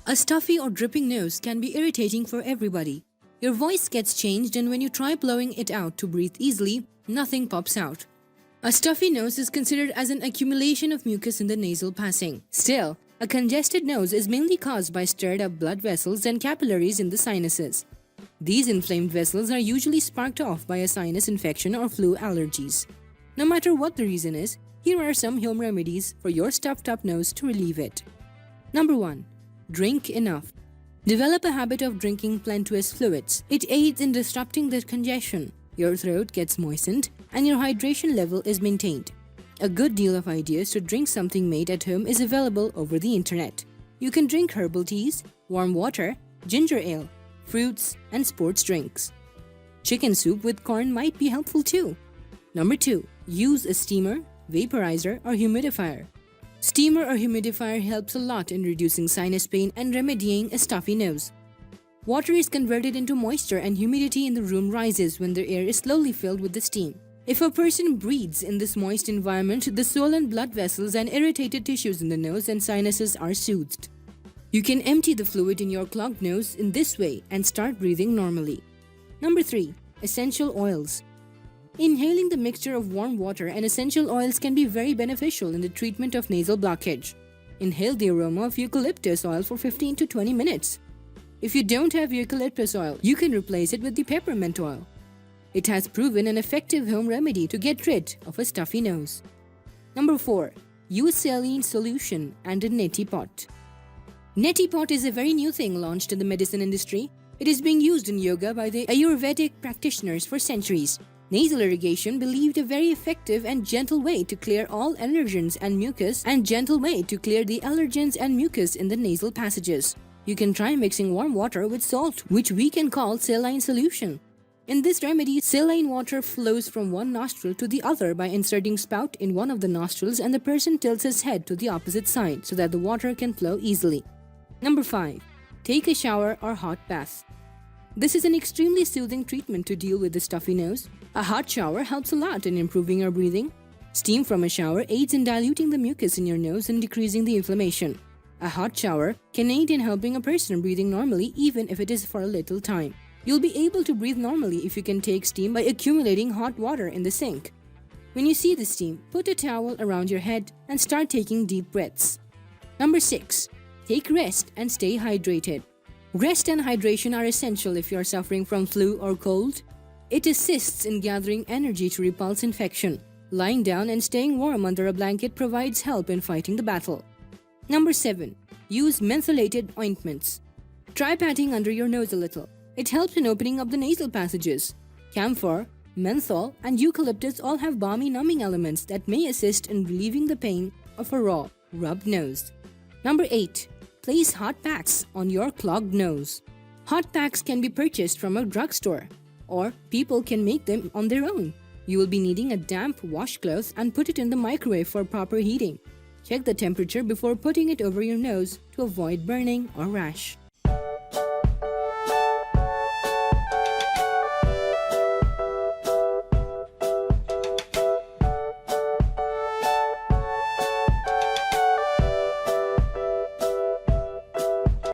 A stuffy or dripping nose can be irritating for everybody. Your voice gets changed, and when you try blowing it out to breathe easily, nothing pops out. A stuffy nose is considered as an accumulation of mucus in the nasal passing. Still, a congested nose is mainly caused by stirred up blood vessels and capillaries in the sinuses. These inflamed vessels are usually sparked off by a sinus infection or flu allergies. No matter what the reason is, here are some home remedies for your stuffed up nose to relieve it. Number 1. Drink enough. Develop a habit of drinking plenteous fluids. It aids in disrupting the congestion. Your throat gets moistened and your hydration level is maintained. A good deal of ideas to drink something made at home is available over the internet. You can drink herbal teas, warm water, ginger ale, fruits, and sports drinks. Chicken soup with corn might be helpful too. Number 2. Use a steamer, vaporizer, or humidifier. Steamer or humidifier helps a lot in reducing sinus pain and remedying a stuffy nose. Water is converted into moisture and humidity in the room rises when the air is slowly filled with the steam. If a person breathes in this moist environment, the swollen blood vessels and irritated tissues in the nose and sinuses are soothed. You can empty the fluid in your clogged nose in this way and start breathing normally. Number 3. Essential oils. Inhaling the mixture of warm water and essential oils can be very beneficial in the treatment of nasal blockage. Inhale the aroma of eucalyptus oil for 15 to 20 minutes. If you don't have eucalyptus oil, you can replace it with the peppermint oil. It has proven an effective home remedy to get rid of a stuffy nose. Number 4. Use saline solution and a neti pot. Neti pot is a very new thing launched in the medicine industry. It is being used in yoga by the Ayurvedic practitioners for centuries. Nasal irrigation believed a very effective and gentle way to clear all allergens and mucus in the nasal passages. You can try mixing warm water with salt, which we can call saline solution. In this remedy, saline water flows from one nostril to the other by inserting spout in one of the nostrils, and the person tilts his head to the opposite side so that the water can flow easily. Number 5. Take a shower or hot bath. This is an extremely soothing treatment to deal with the stuffy nose. A hot shower helps a lot in improving your breathing. Steam from a shower aids in diluting the mucus in your nose and decreasing the inflammation. A hot shower can aid in helping a person breathing normally even if it is for a little time. You'll be able to breathe normally if you can take steam by accumulating hot water in the sink. When you see the steam, put a towel around your head and start taking deep breaths. Number 6. Take rest and stay hydrated. Rest and hydration are essential if you are suffering from flu or cold. It assists in gathering energy to repulse infection. Lying down and staying warm under a blanket provides help in fighting the battle. Number 7. Use mentholated ointments. Try patting under your nose a little. It helps in opening up the nasal passages. Camphor, menthol, and eucalyptus all have balmy numbing elements that may assist in relieving the pain of a raw, rubbed nose. Number 8. Place hot packs on your clogged nose. Hot packs can be purchased from a drugstore, or people can make them on their own. You will be needing a damp washcloth and put it in the microwave for proper heating. Check the temperature before putting it over your nose to avoid burning or rash.